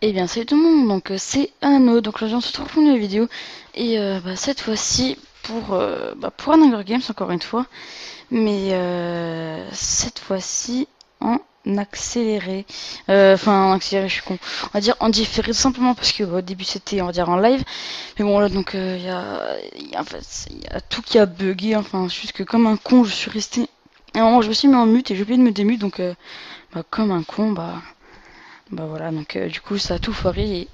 Eh bien salut tout le monde, donc c'est Anno, donc là on se retrouve pour une nouvelle vidéo et cette fois-ci pour un Hunger Games encore une fois, mais cette fois-ci en accéléré, enfin en accéléré je suis con, on va dire en différé tout simplement parce que au début c'était on va dire en live, mais bon là donc en fait, y a tout qui a bugué, enfin juste que comme un con je suis resté, à un moment je me suis mis en mute et j'ai oublié de me démute donc comme un con bah voilà, donc du coup ça a tout foiré et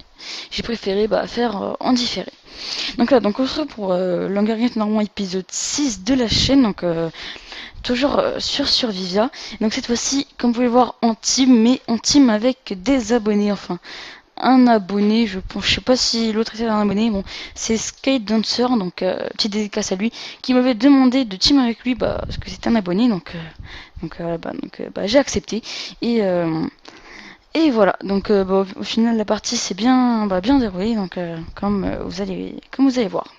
j'ai préféré faire en différé. Donc là, donc on se retrouve pour l'Hunger Games normalement épisode 6 de la chaîne, donc toujours sur Survivia. Donc cette fois-ci, comme vous pouvez le voir, en team, mais en team avec des abonnés, enfin un abonné, je pense, je sais pas si l'autre était un abonné, bon, c'est Skate Dancer, donc petite dédicace à lui, qui m'avait demandé de team avec lui, parce que c'était un abonné, donc j'ai accepté et voilà, donc au final la partie s'est bien déroulée, donc comme vous allez voir.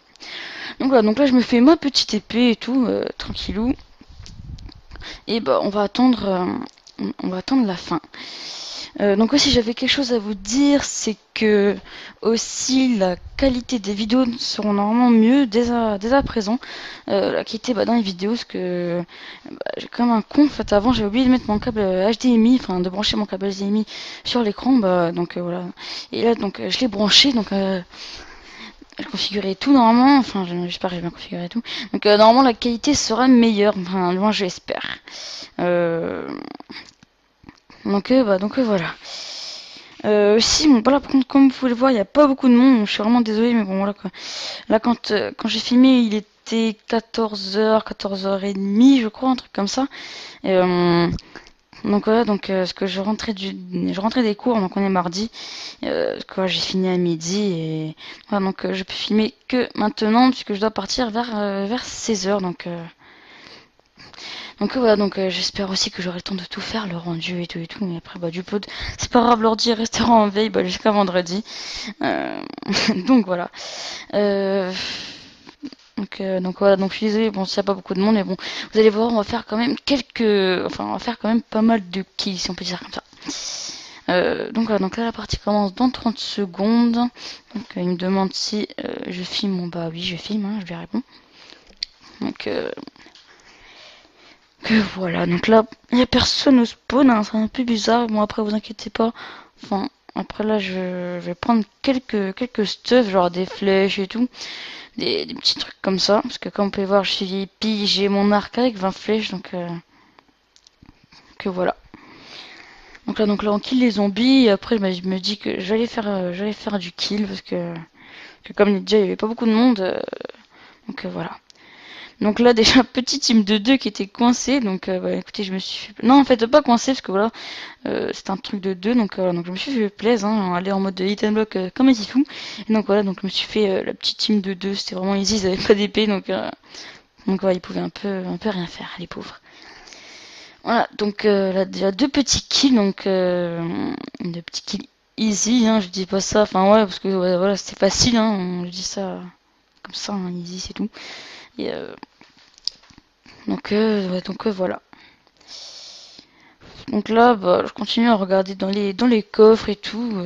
Donc voilà, donc là je me fais ma petite épée et tout, tranquillou, et on va attendre la fin. Donc aussi j'avais quelque chose à vous dire, c'est que aussi la qualité des vidéos seront normalement mieux dès à présent. La qualité dans les vidéos, parce que j'ai comme un con en fait avant j'ai oublié de mettre mon câble HDMI, enfin de brancher mon câble HDMI sur l'écran, donc voilà. Et là donc je l'ai branché, donc j'ai configuré tout normalement, enfin j'espère que j'ai bien configuré tout. Donc normalement la qualité sera meilleure, enfin loin j'espère. Euh, donc voilà. Aussi, bon, voilà, par contre, comme vous pouvez le voir, il n'y a pas beaucoup de monde. Je suis vraiment désolée, mais bon, voilà quoi. Là, quand j'ai filmé, il était 14h, 14h30, je crois, un truc comme ça. Et, donc voilà, parce que je rentrais des cours, donc on est mardi. J'ai fini à midi et voilà, donc je peux filmer que maintenant puisque je dois partir vers 16h. Donc voilà, donc j'espère aussi que j'aurai le temps de tout faire, le rendu et tout. Mais après, du pod, c'est pas grave, l'ordi restera en veille jusqu'à vendredi. Euh, donc voilà. Euh, donc voilà, donc je suis désolée, bon, s'il n'y a pas beaucoup de monde, mais bon, vous allez voir, on va faire quand même on va faire quand même pas mal de kills, si on peut dire comme ça. Donc voilà, donc là la partie commence dans 30 secondes. Donc il me demande si je filme. Bon bah oui, je filme, hein, je lui réponds. Donc voilà, donc là il n'y a personne au spawn, hein, c'est un peu bizarre. Bon après vous inquiétez pas. Enfin après là je vais prendre quelques stuff, genre des flèches et tout. Des petits trucs comme ça. Parce que comme vous pouvez voir, je suis pille, j'ai mon arc avec 20 flèches, donc que voilà. Donc là on kill les zombies et après je me dis que j'allais faire du kill parce que comme déjà il n'y avait pas beaucoup de monde, voilà. Donc là déjà petit team de 2 qui était coincé, donc écoutez je me suis fait... Non en fait pas coincé parce que voilà, c'est un truc de 2 donc je me suis fait plaisir, hein, aller en mode hit and block comme un fou. Et donc voilà, donc je me suis fait la petite team de 2, c'était vraiment easy, ils avaient pas d'épée donc voilà, ils pouvaient un peu rien faire les pauvres. Voilà, donc là déjà deux petits kills, donc deux petits kills easy, hein, je dis pas ça, enfin ouais, parce que ouais, voilà, c'était facile, hein, je dis ça comme ça, hein, easy c'est tout. Et voilà. Donc là, je continue à regarder dans les coffres et tout.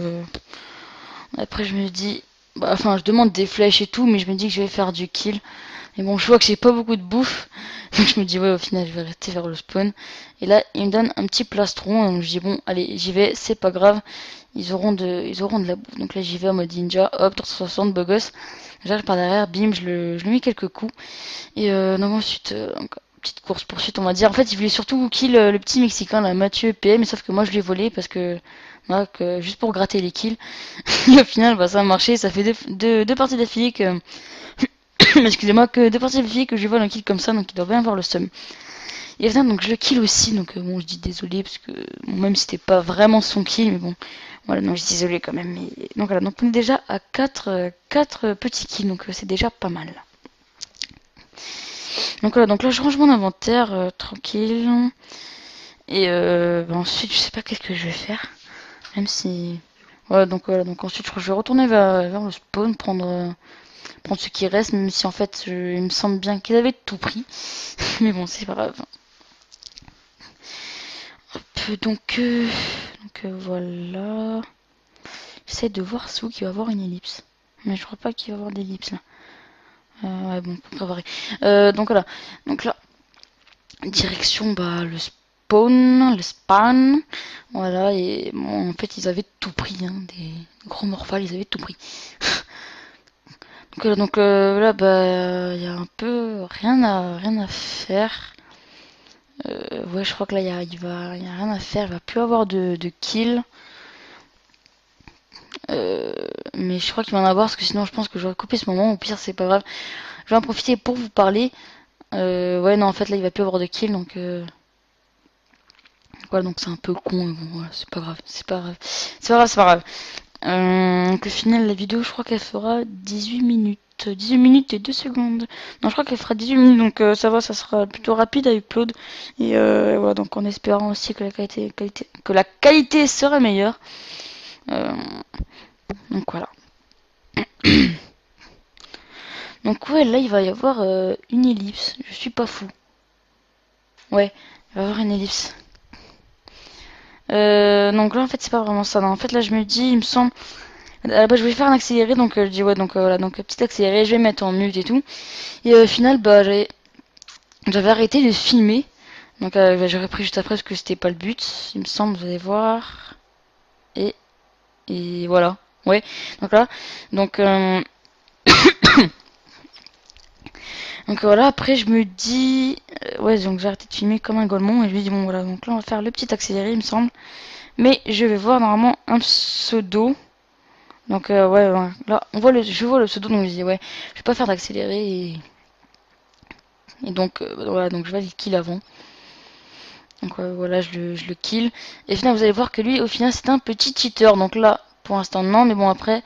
Après je me dis, enfin je demande des flèches et tout, mais je me dis que je vais faire du kill. Mais bon, je vois que j'ai pas beaucoup de bouffe. Donc je me dis, ouais, au final, je vais rester vers le spawn. Et là, il me donne un petit plastron. Donc je dis, bon, allez, j'y vais, c'est pas grave. Ils auront de la bouffe. Donc là, j'y vais en mode ninja. Hop, 360, beau gosse. J'arrive par derrière, bim, je lui mets quelques coups. Et donc ensuite, petite course poursuite, on va dire. En fait, il voulait surtout kill le petit Mexicain, là, Mathieu PM. Mais sauf que moi, je l'ai volé parce que, voilà, juste pour gratter les kills. Et au final, ça a marché. Ça fait deux parties d'affilée que excusez-moi, que deux parties d'affilée que je vole un kill comme ça, donc il doit bien avoir le seum. Et là, donc je le kill aussi, donc bon, je dis désolé, parce que bon, même si c'était pas vraiment son kill, mais bon, voilà, donc je dis désolé quand même. Donc voilà, donc on est déjà à 4 petits kills, donc c'est déjà pas mal. Donc voilà, donc là je range mon inventaire, tranquille. Et ensuite, je sais pas qu'est-ce que je vais faire, même si... voilà, donc ensuite je vais retourner vers le spawn, prendre ce qui reste, même si en fait il me semble bien qu'ils avaient tout pris. Mais bon, c'est pas grave. Hop, voilà. j'essaie de voir où qu'il va y avoir une ellipse. Mais je crois pas qu'il va y avoir d'ellipse là. Ouais, bon, on va voir. Donc voilà. Donc là, direction bah, le spawn. Voilà, et bon, en fait, ils avaient tout pris. Hein, des gros morphales, ils avaient tout pris. Donc là, bah, il y a un peu rien à faire. Ouais, je crois que là, y a rien à faire. Il va plus avoir de kills. Mais je crois qu'il va en avoir parce que sinon, je pense que j'aurais coupé ce moment. Au pire, c'est pas grave. Je vais en profiter pour vous parler. Ouais, non, en fait, là, il va plus avoir de kills. Donc, voilà, donc c'est un peu con. Mais bon, voilà, c'est pas grave. C'est pas grave. C'est pas grave, c'est pas grave. Donc, au final, la vidéo, je crois qu'elle fera 18 minutes. 18 minutes et 2 secondes. Non, je crois qu'elle fera 18 minutes, donc ça va, ça sera plutôt rapide à upload. Et voilà, donc en espérant aussi que que la qualité sera meilleure. Euh, donc voilà. Donc ouais, là il va y avoir une ellipse. Je suis pas fou. Ouais, il va y avoir une ellipse. Donc là en fait c'est pas vraiment ça. Non, en fait là je me dis, il me semble. Bah, je vais faire un accéléré, donc je dis ouais, donc voilà, donc petit accéléré, je vais mettre en mute et tout. Et au final, bah j'avais arrêté de filmer. Donc bah, j'ai repris juste après parce que c'était pas le but, il me semble, vous allez voir. Et, et voilà. Ouais, donc là. Donc, donc voilà, après je me dis. Ouais, donc j'ai arrêté de filmer comme un golemon et je me dis bon voilà, donc là on va faire le petit accéléré, il me semble. Mais je vais voir normalement un pseudo. Donc ouais, ouais, là je vois le pseudo, donc je dis ouais, je vais pas faire d'accéléré et donc voilà, donc je vais le kill avant. Donc voilà, je le kill. Et finalement, vous allez voir que lui, au final, c'est un petit cheater. Donc là, pour l'instant, non. Mais bon, après,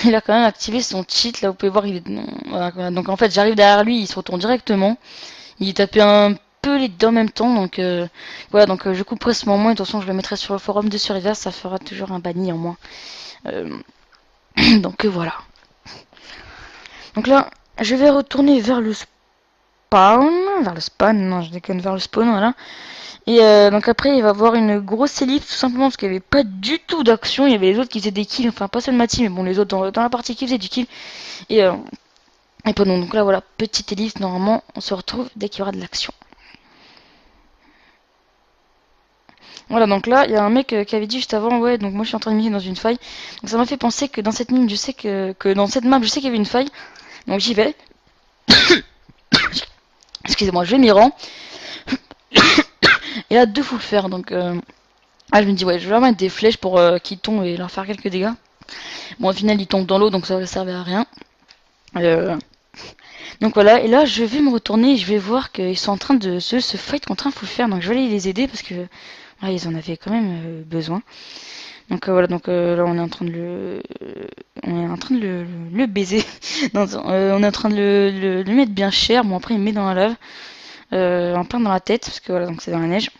il a quand même activé son cheat. Là, vous pouvez voir, il est... Voilà. Donc en fait, j'arrive derrière lui, il se retourne directement. Il tapait un peu les deux en même temps. Donc voilà, donc je couperai ce moment. Et de toute façon, je le mettrai sur le forum de Survivor. Ça fera toujours un banni en moins. Euh, donc voilà. Donc là, je vais retourner vers le spawn. Vers le spawn, non, je déconne, vers le spawn, voilà. Et donc après, il va avoir une grosse ellipse, tout simplement parce qu'il n'y avait pas du tout d'action. Il y avait les autres qui faisaient des kills, enfin pas seulement Mati, mais bon, les autres dans la partie qui faisaient du kill. Et, euh, et pardon, donc là voilà, petite ellipse, normalement, on se retrouve dès qu'il y aura de l'action. Voilà, donc là, il y a un mec qui avait dit juste avant, ouais, donc moi je suis en train de miner dans une faille. Donc ça m'a fait penser que dans cette mine, je sais que dans cette map, je sais qu'il y avait une faille. Donc j'y vais. Excusez-moi, je m'y rends. Et là, deux faut le faire, donc... je me dis, ouais, je vais leur mettre des flèches pour qu'ils tombent et leur faire quelques dégâts. Bon, au final, ils tombent dans l'eau, donc ça ne servait à rien. Euh, donc voilà, et là, je vais me retourner et je vais voir qu'ils sont en train de se fight contre un full fer. Donc je vais aller les aider parce que ouais, ils en avaient quand même besoin. Donc voilà, donc là, on est en train de on est en train de le baiser. Non, on est en train de le mettre bien cher. Bon, après, il me met dans la lave, en plein dans la tête, parce que voilà, donc c'est dans la neige.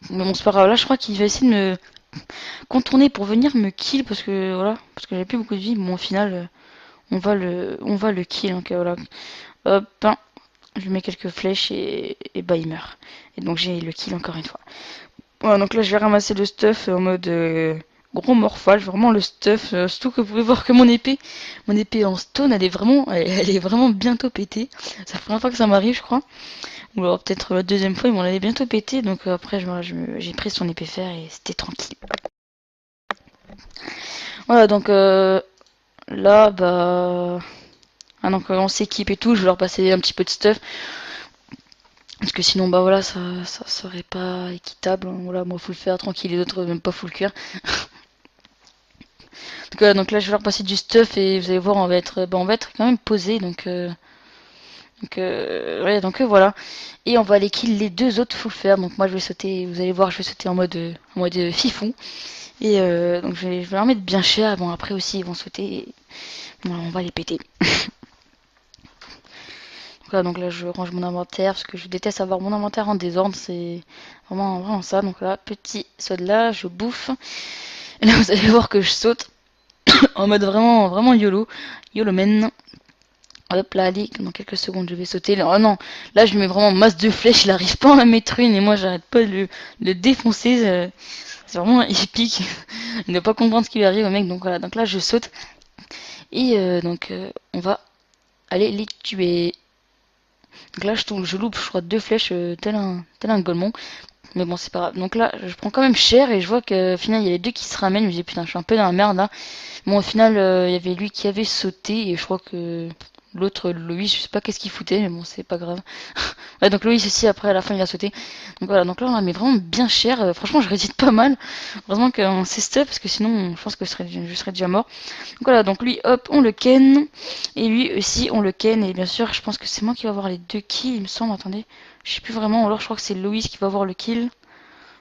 Mais bon, c'est pas grave. Là, je crois qu'il va essayer de me contourner pour venir me kill parce que voilà, parce que j'ai plus beaucoup de vie. Bon, au final, on va le kill. Donc voilà, hop, hein, je lui mets quelques flèches et bah il meurt. Et donc j'ai le kill encore une fois. Voilà, donc là je vais ramasser le stuff en mode gros morphage, vraiment le stuff. Surtout que vous pouvez voir que mon épée en stone, elle est vraiment bientôt pétée. C'est la première fois que ça m'arrive, je crois. Ou alors peut-être la deuxième fois, ils m'en allaient bientôt péter. Donc après, j'ai pris son épée fer et c'était tranquille. Voilà, donc là, bah... Ah, donc on s'équipe et tout, je vais leur passer un petit peu de stuff. Parce que sinon, bah voilà, ça serait pas équitable. Voilà, moi, faut le faire tranquille, les autres, même pas faut le cuire. Donc là, je vais leur passer du stuff et vous allez voir, on va être quand même posé. Ouais, donc voilà. Et on va aller kill les deux autres full faire. Donc moi, je vais sauter, vous allez voir, je vais sauter en mode fifou. Et donc je vais leur mettre bien cher. Bon, après aussi, ils vont sauter. Et... Bon, on va les péter. Voilà, donc là je range mon inventaire parce que je déteste avoir mon inventaire en désordre, c'est vraiment ça. Donc là, petit saut de là, je bouffe. Et là vous allez voir que je saute en mode vraiment YOLO, YOLO man. Hop là, allez, dans quelques secondes, je vais sauter. Oh non, là, je lui mets vraiment masse de flèches, il arrive pas à en mettre une, et moi, j'arrête pas de le défoncer. C'est vraiment épique. Il ne doit pas comprendre ce qui lui arrive au mec, donc voilà. Donc là, je saute, et on va aller les tuer. Donc là, je loupe, je crois, deux flèches, tel un golemon. Mais bon, c'est pas grave. Donc là, je prends quand même cher, et je vois que, au final, il y a les deux qui se ramènent. Je me dis, putain, je suis un peu dans la merde, là. Bon, au final, il y avait lui qui avait sauté, et je crois que l'autre, Loïs, je sais pas qu'est-ce qu'il foutait, mais bon, c'est pas grave. Ouais, donc Loïs aussi, après, à la fin, il a sauté. Donc voilà, donc là, on la met vraiment bien cher. Franchement, je résiste pas mal. Heureusement qu'on s'est stuff, parce que sinon, je pense que je serais déjà mort. Donc voilà, donc lui, hop, on le ken. Et lui aussi, on le ken. Et bien sûr, je pense que c'est moi qui va avoir les deux kills, il me semble. Attendez, je sais plus vraiment. Ou alors, je crois que c'est Loïs qui va avoir le kill.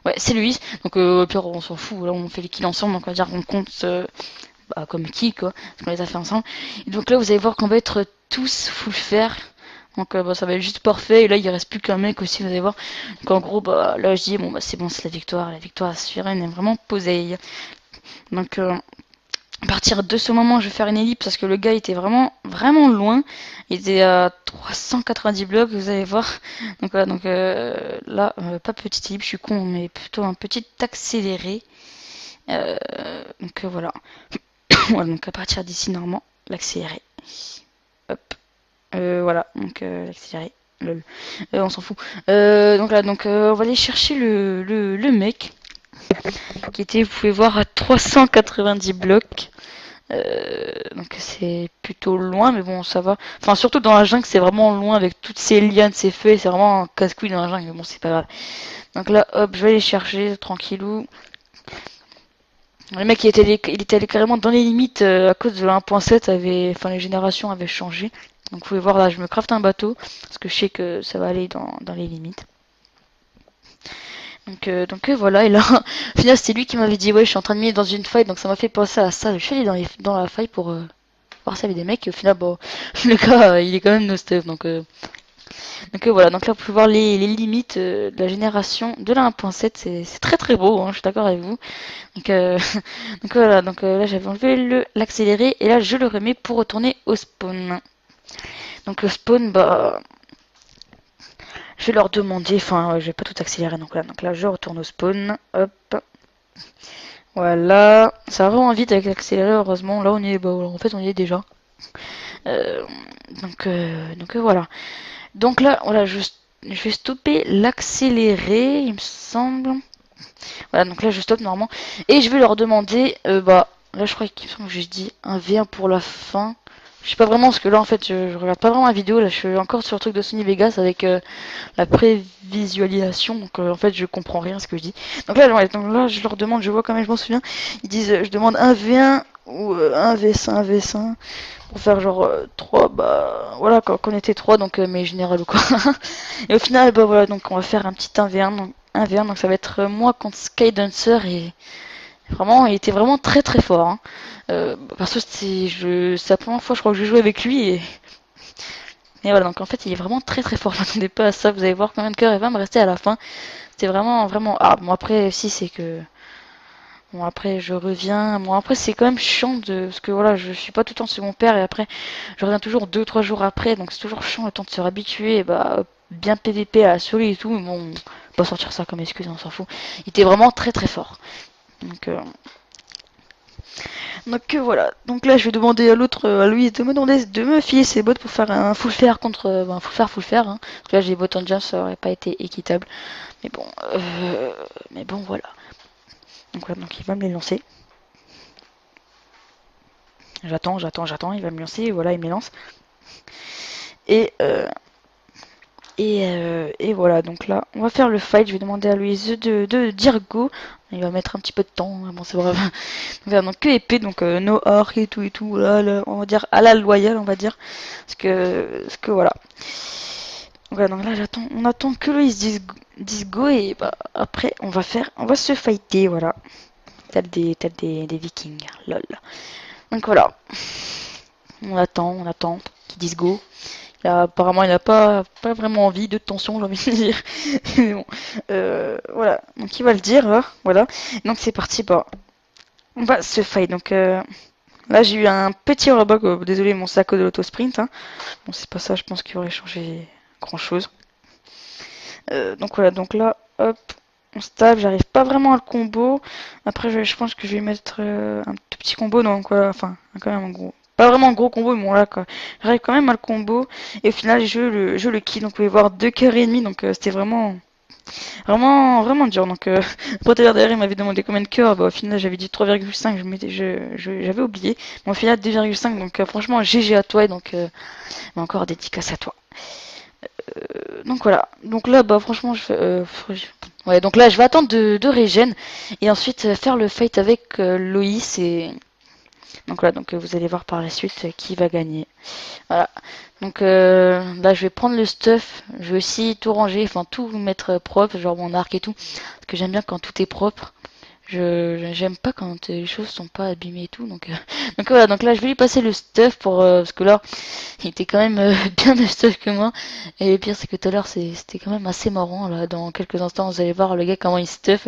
Ouais, c'est Loïs. Donc, au pire, on s'en fout. Là, on fait les kills ensemble. Donc, on va dire qu'on compte comme kill, quoi. Parce qu'on les a fait ensemble. Et donc là, vous allez voir qu'on va être tous full fer. Donc ça va être juste parfait. Et là, il reste plus qu'un mec aussi, vous allez voir. Donc en gros, là, je dis, bon, c'est bon, c'est la victoire. La victoire sereine est vraiment posée. Donc à partir de ce moment, je vais faire une ellipse parce que le gars était vraiment, vraiment loin. Il était à 390 blocs, vous allez voir. Donc voilà, donc là, pas petite ellipse, je suis con, mais plutôt un petit accéléré. Donc voilà. Voilà, donc à partir d'ici, normalement, l'accéléré. Hop. Voilà, donc l'accéléré. Lol. On s'en fout. Donc là, donc on va aller chercher le mec qui était, vous pouvez voir, à 390 blocs. Donc c'est plutôt loin, mais bon, ça va. Enfin, surtout dans la jungle, c'est vraiment loin avec toutes ces lianes, ces feuilles, c'est vraiment un casse-couille dans la jungle, mais bon, c'est pas grave. Donc là, hop, je vais aller chercher tranquillou. Le mec, il était allé carrément dans les limites à cause de la 1.7, enfin, les générations avaient changé. Donc vous pouvez voir là, je me crafte un bateau parce que je sais que ça va aller dans les limites. Donc voilà, et là, au final, c'est lui qui m'avait dit, ouais, je suis en train de miner dans une faille, donc ça m'a fait penser à ça. Je suis allé dans la faille pour voir s'il y avait des mecs, et au final, bon, le gars, il est quand même no stuff, donc voilà, donc là, vous pouvez voir les limites de la génération de la 1.7, c'est très très beau, hein, je suis d'accord avec vous. Donc, donc voilà, donc là, j'avais enlevé l'accéléré, et là, je le remets pour retourner au spawn. Donc le spawn, je vais leur demander, enfin, je vais pas tout accélérer, donc là, je retourne au spawn, hop. Voilà, ça va vraiment vite avec l'accéléré, heureusement. Là, on y est, en fait, on y est déjà. Euh, donc voilà. Donc là, voilà, je vais stopper l'accéléré, il me semble. Voilà, donc là, je stoppe normalement. Et je vais leur demander, là, je crois qu'il me semble que j'ai dit un V1 pour la fin. Je sais pas vraiment, parce que là, en fait, je regarde pas vraiment la vidéo. Là, je suis encore sur le truc de Sony Vegas avec la prévisualisation. Donc, en fait, je comprends rien à ce que je dis. Donc là, ouais, donc là, je leur demande, je vois quand même, je m'en souviens. Ils disent, je demande un V1 ou un V5, un V5. Pour faire genre 3, voilà, quand on était 3, donc, mais général ou quoi. Et au final, voilà, donc on va faire un petit 1v1. Donc, 1v1, donc ça va être moi contre Skydancer. Et vraiment, il était vraiment très très fort. Hein. Parce que c'est la première fois, je crois, que je joue avec lui. Et voilà, donc en fait, il est vraiment très très fort. Je m'attendais pas à ça. Vous allez voir combien de cœur il va me rester à la fin. C'était vraiment, vraiment. Ah, bon, après, si, c'est que. Bon, après, je reviens. Bon, après, c'est quand même chiant parce que voilà, je suis pas tout le temps chez mon père et après, je reviens toujours 2 3 jours après. Donc, c'est toujours chiant le temps de se réhabituer. Et bien PVP à la souris et tout. Mais bon, on va pas sortir ça comme excuse, on s'en fout. Il était vraiment très très fort. Donc, voilà. Donc là, je vais demander à l'autre, à lui, de me demander de me filer ses bots pour faire un full fer contre. Full fer. Hein. Parce que là, j'ai des bots en jump, ça aurait pas été équitable. Mais bon, voilà. Donc voilà, donc il va me les lancer. J'attends, il va me lancer, voilà, il me lance. Et, et voilà, donc là, on va faire le fight. Je vais demander à Louise de dire go. Il va mettre un petit peu de temps, hein, bon, c'est bref. Donc que épée, donc no arc et tout, là, on va dire à la loyale, on va dire. Parce que voilà. Voilà, donc là, on attend que Louise dise go et après, on va se fighter, voilà. Tel des vikings, lol. Donc voilà. On attend qu'ils disent go. Là, apparemment, il n'a pas vraiment envie de tension, j'ai envie de dire. Mais bon, voilà. Donc, il va le dire, là. Voilà. Donc, c'est parti. On va se fight. Donc, Là, j'ai eu un petit rebug. Désolé, mon sac de l'autosprint. Hein. Bon, c'est pas ça, je pense qu'il aurait changé grand chose. Donc voilà, donc là, hop, on stab, j'arrive pas vraiment à le combo. Après, je pense que je vais mettre un tout petit combo, donc voilà, enfin, quand même un gros. Pas vraiment un gros combo, mais bon là, quoi. J'arrive quand même à le combo. Et au final, je le kill, donc vous pouvez voir 2 cœurs et demi, donc c'était vraiment dur. Donc, pour te dire derrière, il m'avait demandé combien de cœurs. Bah, au final, j'avais dit 3,5. J'avais oublié. Mais au final, 2,5. Donc, franchement, GG à toi. Et donc, mais encore dédicace à toi. Donc voilà. Donc là, bah, franchement, ouais, donc là, je vais attendre de régène. Et ensuite, faire le fight avec Loïs. Et donc voilà. Donc, vous allez voir par la suite qui va gagner. Voilà. Donc là, je vais prendre le stuff. Je vais aussi tout ranger, enfin tout mettre propre, genre mon arc et tout. Parce que j'aime bien quand tout est propre. J'aime pas quand les choses sont pas abîmées et tout. Donc, donc voilà, donc là je vais lui passer le stuff parce que là il était quand même bien de stuff que moi. Et le pire c'est que tout à l'heure c'était quand même assez marrant là. Dans quelques instants vous allez voir le gars comment il stuff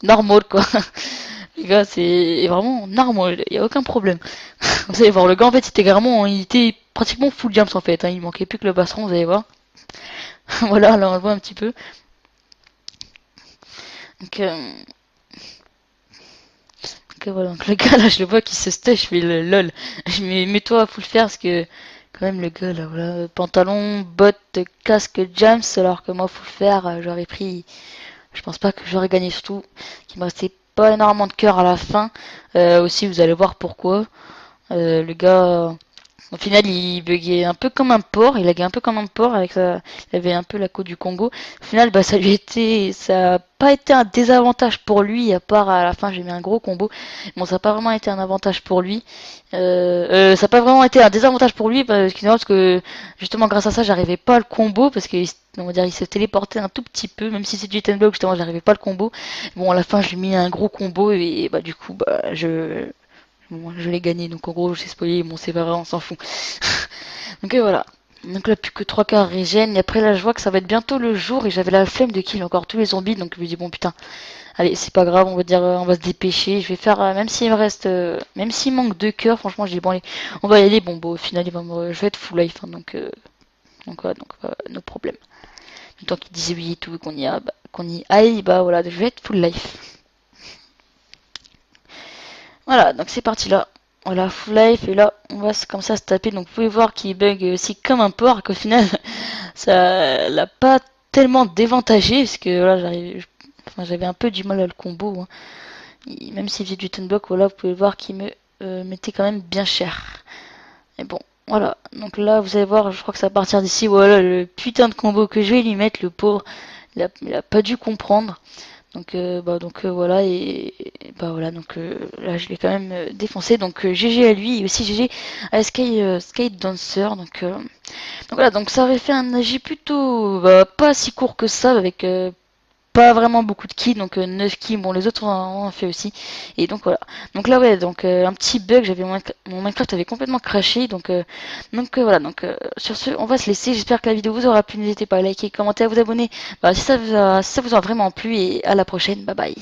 normal quoi. Le gars c'est vraiment normal, il y a aucun problème. Vous allez voir le gars en fait il était pratiquement full jumps en fait. Hein. Il manquait plus que le basson, vous allez voir. Voilà, là on le voit un petit peu. Donc, voilà, donc le gars là, je le vois qui se stage, je fais le lol. Je mets-toi à full faire parce que quand même le gars là, voilà, pantalon, bottes, casque, jams, alors que moi full faire, j'aurais pris, je pense pas que j'aurais gagné surtout, qu'il me restait pas énormément de cœur à la fin. Aussi, vous allez voir pourquoi. Le gars, au final, il buguait un peu comme un porc, il laguait un peu comme un porc avec ça, il avait un peu la côte du Congo. Au final, bah, ça a pas été un désavantage pour lui, à part à la fin, j'ai mis un gros combo. Bon, ça a pas vraiment été un avantage pour lui. Ça a pas vraiment été un désavantage pour lui, parce que justement, grâce à ça, j'arrivais pas à le combo, parce que on va dire, il se téléportait un tout petit peu, même si c'est du 10 block, justement, j'arrivais pas à le combo. Bon, à la fin, j'ai mis un gros combo, et bah, du coup, bah, bon, je l'ai gagné, donc en gros, j'ai spoilé, bon, c'est pas grave, on s'en fout. Donc voilà. Donc là, plus que 3 quarts régène. Et après, là, je vois que ça va être bientôt le jour. Et j'avais la flemme de kill encore tous les zombies. Donc je me dis, bon, putain, allez, c'est pas grave, on va dire, on va se dépêcher. Je vais faire, même s'il me reste, même s'il manque 2 cœurs, franchement, je dis, bon, allez, on va y aller. Bon, au final, je vais être full life. Hein, donc voilà, donc, no problème. Le temps qu'il disait oui et tout, qu'on y aille, bah voilà, je vais être full life. Voilà, donc c'est parti là. Voilà, full life, et là, on va comme ça se taper. Donc vous pouvez voir qu'il bug aussi comme un porc, qu'au final, ça l'a pas tellement dévantagé, parce que voilà, enfin, j'avais un peu du mal à le combo. Hein. Même s'il faisait du ten block, voilà, vous pouvez voir qu'il me mettait quand même bien cher. Et bon, voilà. Donc là, vous allez voir, je crois que ça va partir d'ici. Voilà, le putain de combo que je vais lui mettre, le pauvre. Il a pas dû comprendre. Donc voilà bah voilà donc là je l'ai quand même défoncé donc GG à lui et aussi GG à Skate Dancer donc voilà donc ça avait fait un AG plutôt pas si court que ça avec pas vraiment beaucoup de kills donc 9 kills bon les autres en ont fait aussi et donc voilà donc là ouais donc un petit bug j'avais mon Minecraft avait complètement crashé donc voilà donc sur ce on va se laisser j'espère que la vidéo vous aura plu n'hésitez pas à liker commenter à vous abonner si ça vous a vraiment plu et à la prochaine bye bye.